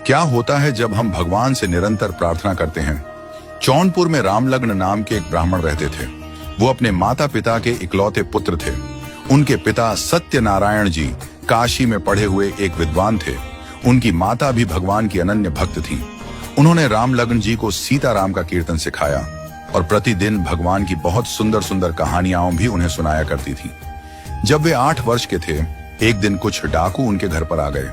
क्या होता है जब हम भगवान से निरंतर प्रार्थना करते हैं। जौनपुर में रामलग्न नाम के एक ब्राह्मण रहते थे। वो अपने माता पिता के इकलौते पुत्र थे। उनके पिता सत्यनारायण जी काशी में पढ़े हुए एक विद्वान थे। उनकी माता भी भगवान की अनन्य भक्त थी। उन्होंने रामलग्न जी को सीताराम का कीर्तन सिखाया और प्रतिदिन भगवान की बहुत सुंदर सुंदर कहानियां भी उन्हें सुनाया करती थी। जब वे 8 वर्ष के थे, एक दिन कुछ डाकू उनके घर पर आ गए।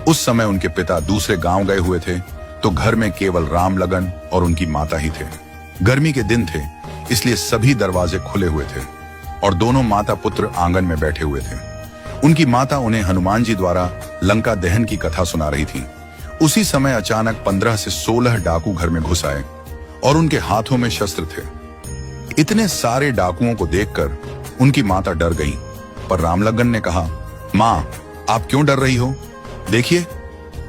उस समय उनके पिता दूसरे गांव गए हुए थे, तो घर में केवल रामलगन और उनकी माता ही थे। गर्मी के दिन थे, इसलिए सभी दरवाजे खुले हुए थे और दोनों माता पुत्र आंगन में बैठे हुए थे। उनकी माता उन्हें हनुमान जी द्वारा लंका दहन की कथा सुना रही थी। उसी समय अचानक 15 से 16 डाकू घर में घुस आए और उनके हाथों में शस्त्र थे। इतने सारे डाकुओं को देखकर उनकी माता डर गई, पर रामलगन ने कहा, माँ, आप क्यों डर रही हो? देखिए,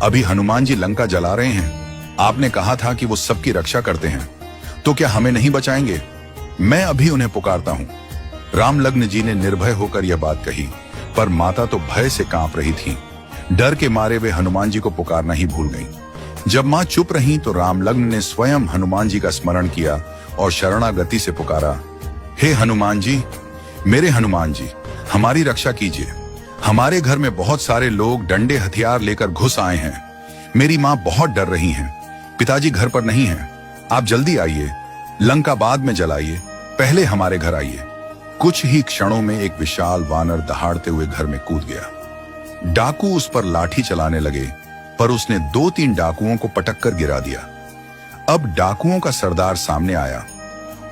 अभी हनुमान जी लंका जला रहे हैं। आपने कहा था कि वो सबकी रक्षा करते हैं, तो क्या हमें नहीं बचाएंगे? मैं अभी उन्हें पुकारता हूँ। रामलग्न जी ने निर्भय होकर यह बात कही, पर माता तो भय से कांप रही थी। डर के मारे वे हनुमान जी को पुकारना ही भूल गईं। जब माँ चुप रही तो रामलग्न ने स्वयं हनुमान जी का स्मरण किया और शरणागति से पुकारा, हे हनुमान जी, मेरे हनुमान जी, हमारी रक्षा कीजिए। हमारे घर में बहुत सारे लोग डंडे हथियार लेकर घुस आए हैं। मेरी माँ बहुत डर रही हैं। पिताजी घर पर नहीं हैं। आप जल्दी आइए, लंका बाद में जलाइए, पहले हमारे घर आइए। कुछ ही क्षणों में एक विशाल वानर दहाड़ते हुए घर में कूद गया। डाकू उस पर लाठी चलाने लगे, पर उसने 2-3 डाकुओं को पटक कर गिरा दिया। अब डाकुओं का सरदार सामने आया।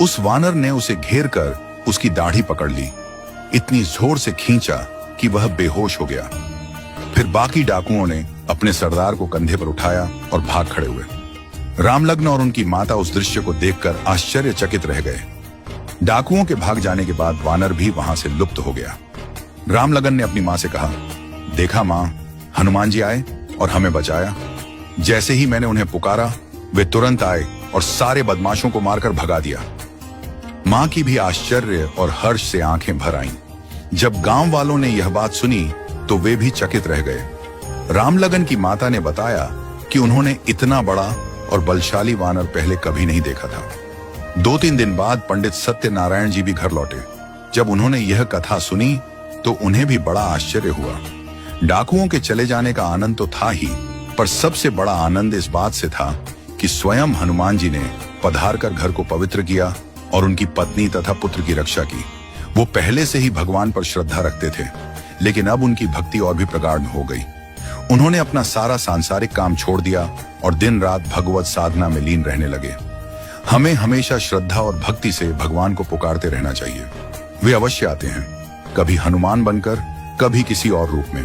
उस वानर ने उसे घेर कर उसकी दाढ़ी पकड़ ली। इतनी जोर से खींचा कि वह बेहोश हो गया। फिर बाकी डाकुओं ने अपने सरदार को कंधे पर उठाया और भाग खड़े हुए। रामलग्न और उनकी माता उस दृश्य को देखकर आश्चर्यचकित रह गए। डाकुओं के भाग जाने के बाद वानर भी वहां से लुप्त हो गया। रामलगन ने अपनी मां से कहा, देखा मां, हनुमान जी आए और हमें बचाया। जैसे ही मैंने उन्हें पुकारा, वे तुरंत आए और सारे बदमाशों को मारकर भगा दिया। मां की भी आश्चर्य और हर्ष से आंखें भर आईं। जब गांव वालों ने यह बात सुनी तो वे भी चकित रह गए। रामलगन की माता ने बताया कि उन्होंने इतना बड़ा और बलशाली वानर पहले कभी नहीं देखा था। 2-3 दिन बाद पंडित सत्यनारायण जी भी घर लौटे। जब उन्होंने यह कथा सुनी तो उन्हें भी बड़ा आश्चर्य हुआ। डाकुओं के चले जाने का आनंद तो था ही, पर सबसे बड़ा आनंद इस बात से था कि स्वयं हनुमान जी ने पधार कर घर को पवित्र किया और उनकी पत्नी तथा पुत्र की रक्षा की। वो पहले से ही भगवान पर श्रद्धा रखते थे, लेकिन अब उनकी भक्ति और भी प्रगाढ़ हो गई। उन्होंने अपना सारा सांसारिक काम छोड़ दिया और दिन रात भगवत साधना में लीन रहने लगे। हमें हमेशा श्रद्धा और भक्ति से भगवान को पुकारते रहना चाहिए। वे अवश्य आते हैं, कभी हनुमान बनकर, कभी किसी और रूप में।